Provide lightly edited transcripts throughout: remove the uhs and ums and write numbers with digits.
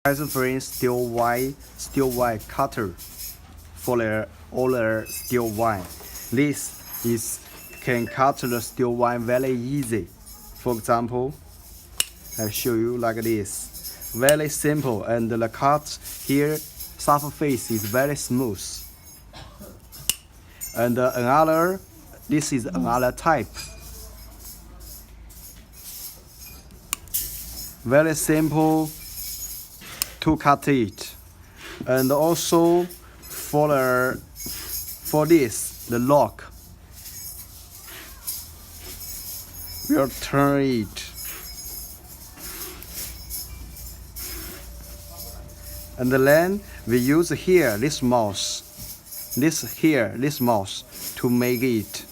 Taisheng frame steel wire cutter for all the steel wire. This is can cut the steel wire very easy. For example, I show you like this. Very simple, and the cut here surface is very smooth. And this is another type. Very simple to cut it. And also for this, the lock, we'll turn it. And then we use here this mouse, this mouse to make it.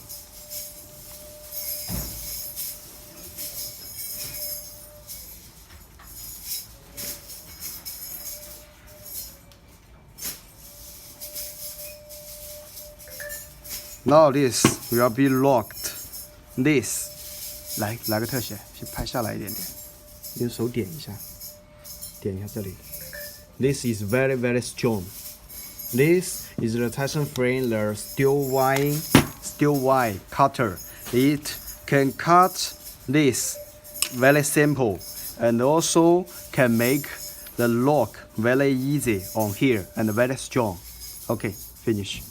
Now this will be locked. This 来个特写，先拍下来一点点，用手点一下这里。This is very strong. This is the Taisheng frame, the steel wire cutter. It can cut this very simple, and also can make the lock very easy on here and very strong. Okay, finish.